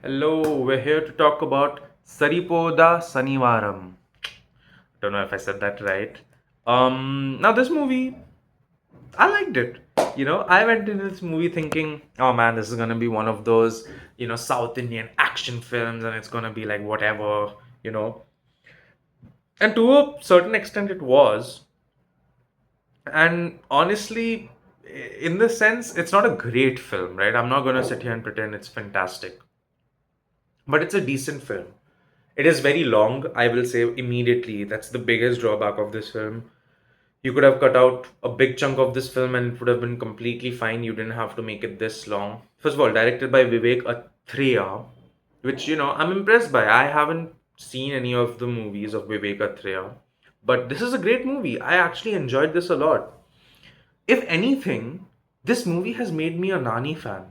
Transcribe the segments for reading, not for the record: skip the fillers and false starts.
Hello, we're here to talk about Saripodhaa Sanivaaram. Don't know if I said that right. Now this movie, I liked it. I went into this movie thinking, oh man, this is gonna be one of those, South Indian action films, and it's gonna be like whatever, you know. And to a certain extent, it was. And honestly, in this sense, it's not a great film, right? I'm not gonna sit here and pretend it's fantastic, but it's a decent film. It is very long, I will say immediately. That's the biggest drawback of this film. You could have cut out a big chunk of this film and it would have been completely fine. You didn't have to make it this long. First of all, directed by Vivek Athreya, which, I'm impressed by. I haven't seen any of the movies of Vivek Athreya, but this is a great movie. I actually enjoyed this a lot. If anything, this movie has made me a Nani fan.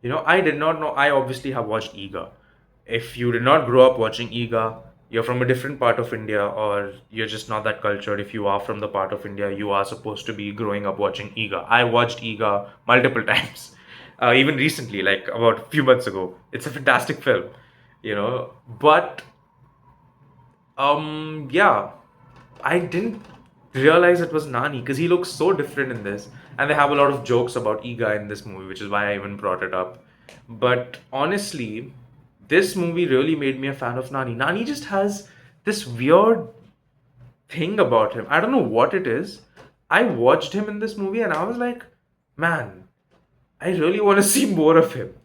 I did not know. I obviously have watched Ega. If you did not grow up watching Ega, you're from a different part of India, or you're just not that cultured. If you are from the part of India, you are supposed to be growing up watching Ega. I watched Ega multiple times, even recently, like about a few months ago. It's a fantastic film, But yeah, I didn't realize it was Nani because he looks so different in this, and they have a lot of jokes about Iga in this movie, which is why I even brought it up. But honestly, this movie really made me a fan of Nani. Nani just has this weird thing about him. I don't know what it is. I watched him in this movie and I was like, man, I really want to see more of him?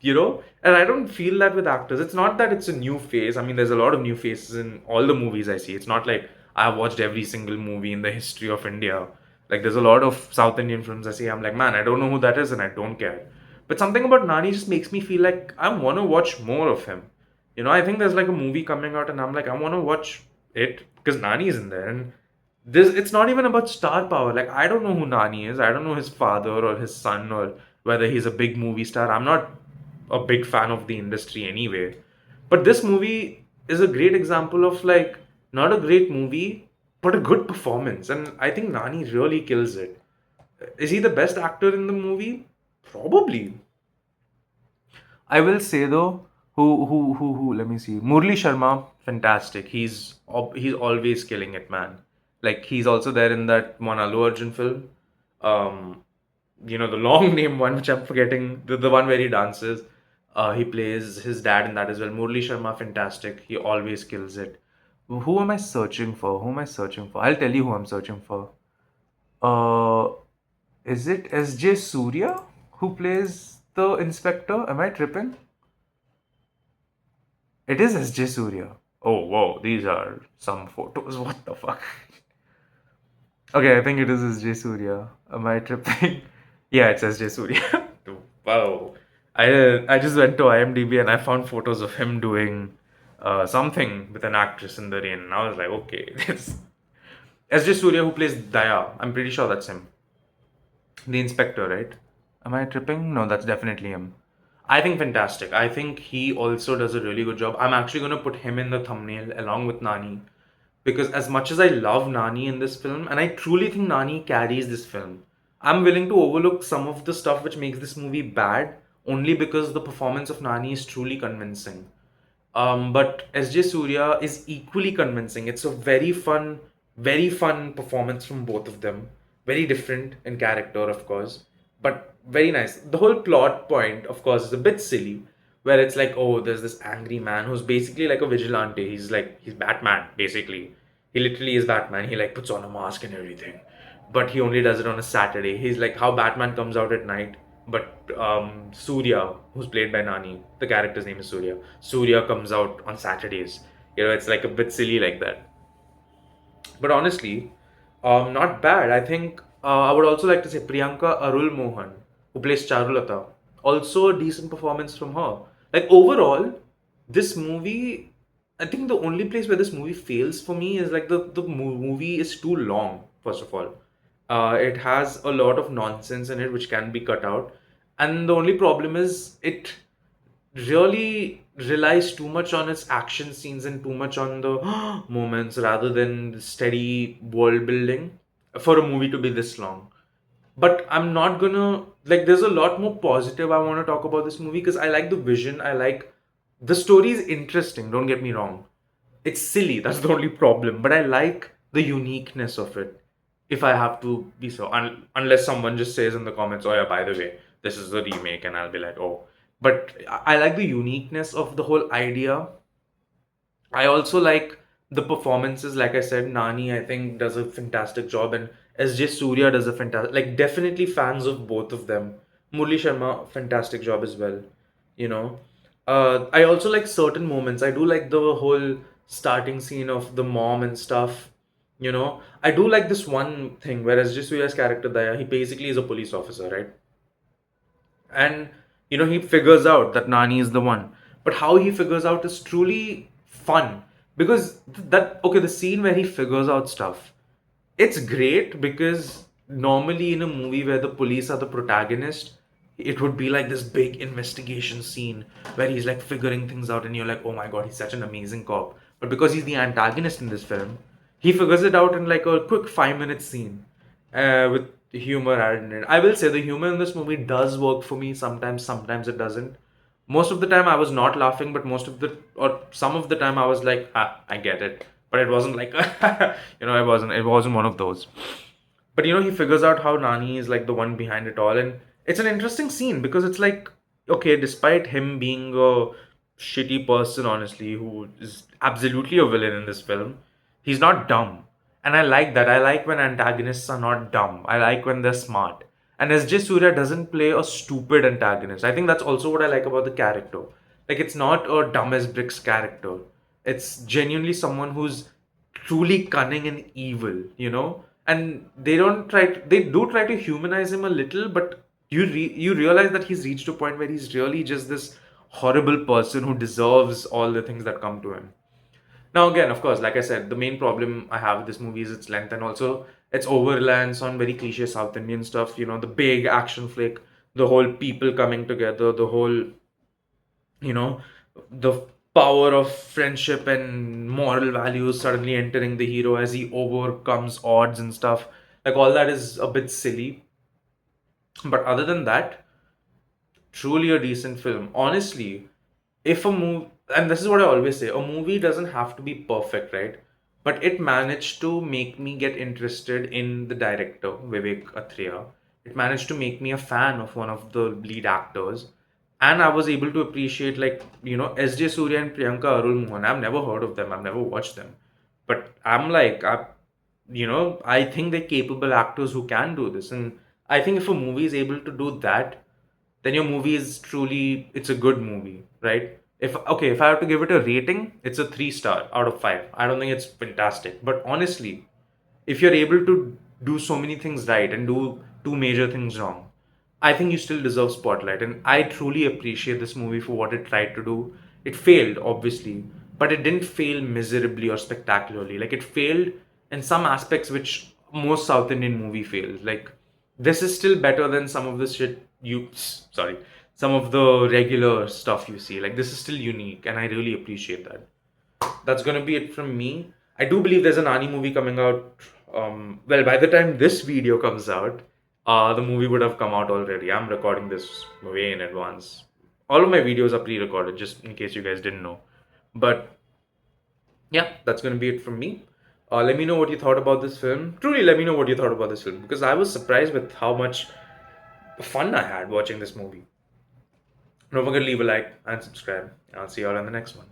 And I don't feel that with actors. It's not that it's a new face. I mean, there's a lot of new faces in all the movies I see. It's not like I've watched every single movie in the history of India. Like, there's a lot of South Indian films I see. I'm like, man, I don't know who that is and I don't care. But something about Nani just makes me feel like I want to watch more of him. I think there's like a movie coming out and I'm like, I want to watch it because Nani is in there. And this, it's not even about star power. Like, I don't know who Nani is. I don't know his father or his son or whether he's a big movie star. I'm not a big fan of the industry anyway. But this movie is a great example of like not a great movie, but a good performance. And I think Nani really kills it. Is he the best actor in the movie? Probably. I will say though, who? Let me see. Murli Sharma, fantastic. He's always killing it, man. Like he's also there in that one Allu Arjun film. Um, the long name one, which I'm forgetting, the one where he dances. He plays his dad in that as well. Murli Sharma, fantastic. He always kills it. Who am I searching for? Who am I searching for? I'll tell you who I'm searching for. Uh, is it S.J. Surya who plays the inspector? Am I tripping? It is S.J. Surya. Oh, whoa, these are some photos. What the fuck? Okay, I think it is S.J. Surya. Am I tripping? Yeah, it's S.J. Surya. Wow. I just went to IMDb and I found photos of him doing something with an actress in the rain. And I was like, okay, this S.J. Surya who plays Daya. I'm pretty sure that's him. The inspector, right? Am I tripping? No, that's definitely him. I think fantastic. I think he also does a really good job. I'm actually going to put him in the thumbnail along with Nani because as much as I love Nani in this film, and I truly think Nani carries this film, I'm willing to overlook some of the stuff which makes this movie bad only because the performance of Nani is truly convincing. But SJ Surya is equally convincing. It's a very fun performance from both of them. Very different in character, of course, but very nice. The whole plot point, of course, is a bit silly, where it's like, oh, there's this angry man who's basically like a vigilante. He's Batman, basically. He literally is Batman. He like puts on a mask and everything, but he only does it on a Saturday. He's like how Batman comes out at night, but Surya, who's played by Nani, the character's name is Surya. Surya comes out on Saturdays. It's like a bit silly like that. But honestly, not bad. I think I would also like to say Priyanka Arul Mohan, who plays Charulata, also a decent performance from her. Like overall, this movie, I think the only place where this movie fails for me is like the movie is too long. First of all, it has a lot of nonsense in it which can be cut out, and the only problem is it really relies too much on its action scenes and too much on the moments rather than steady world building for a movie to be this long. But I'm not gonna like there's a lot more positive I want to talk about this movie because I like the vision, I like The story is interesting, don't get me wrong. It's silly, that's the only problem. But I like the uniqueness of it. If I have to be so, unless someone just says in the comments, "Oh yeah, by the way, this is the remake," and I'll be like, "Oh." But I like the uniqueness of the whole idea. I also like the performances. Like I said, Nani I think does a fantastic job, and SJ Surya does a fantastic. Like definitely fans of both of them. Murli Sharma, fantastic job as well. You know, I also like certain moments. I do like the whole starting scene of the mom and stuff. I do like this one thing where SJ Surya's character Daya, he basically is a police officer, right? And he figures out that Nani is the one. But how he figures out is truly fun, because that okay, the scene where he figures out stuff, it's great, because normally in a movie where the police are the protagonist, it would be like this big investigation scene where he's like figuring things out and you're like, oh my god, he's such an amazing cop. But because he's the antagonist in this film, he figures it out in like a quick 5 minute scene, with humor added in it. I will say the humor in this movie does work for me sometimes, sometimes it doesn't. Most of the time I was not laughing, but some of the time I was like, I get it. But it wasn't like, it wasn't one of those. But he figures out how Nani is like the one behind it all, and it's an interesting scene because it's like, okay, despite him being a shitty person, honestly, who is absolutely a villain in this film, he's not dumb. And I like that. I like when antagonists are not dumb. I like when they're smart. And SJ Surya doesn't play a stupid antagonist. I think that's also what I like about the character. Like, it's not a dumb as bricks character. It's genuinely someone who's truly cunning and evil. And they do try to humanize him a little, but you realize that he's reached a point where he's really just this horrible person who deserves all the things that come to him. Now, again, of course, like I said, the main problem I have with this movie is its length, and also its over reliance on very cliche South Indian stuff. The big action flick, the whole people coming together, the whole, you know, the power of friendship and moral values suddenly entering the hero as he overcomes odds and stuff. Like, all that is a bit silly. But other than that, truly a decent film. Honestly, if a movie, and this is what I always say, a movie doesn't have to be perfect, right? But it managed to make me get interested in the director, Vivek Athreya. It managed to make me a fan of one of the lead actors. And I was able to appreciate, like, SJ Surya and Priyanka Arul Mohan. I've never heard of them, I've never watched them. But I'm like, I think they're capable actors who can do this. And I think if a movie is able to do that, then your movie is truly, it's a good movie, right? If I have to give it a rating, it's a 3 star out of 5. I don't think it's fantastic, but honestly, if you're able to do so many things right and do two major things wrong, I think you still deserve spotlight. And I truly appreciate this movie for what it tried to do. It failed, obviously, but it didn't fail miserably or spectacularly. Like, it failed in some aspects which most South Indian movie fails. Like, this is still better than some of the shit sorry, some of the regular stuff you see. Like, this is still unique, and I really appreciate that. That's gonna be it from me. I do believe there's an Ani movie coming out. Well, by the time this video comes out, the movie would have come out already. I'm recording this way in advance. All of my videos are pre-recorded, just in case you guys didn't know. But yeah, that's gonna be it from me. Let me know what you thought about this film. Truly, let me know what you thought about this film, because I was surprised with how much fun I had watching this movie. Don't forget to leave a like and subscribe. I'll see you all in the next one.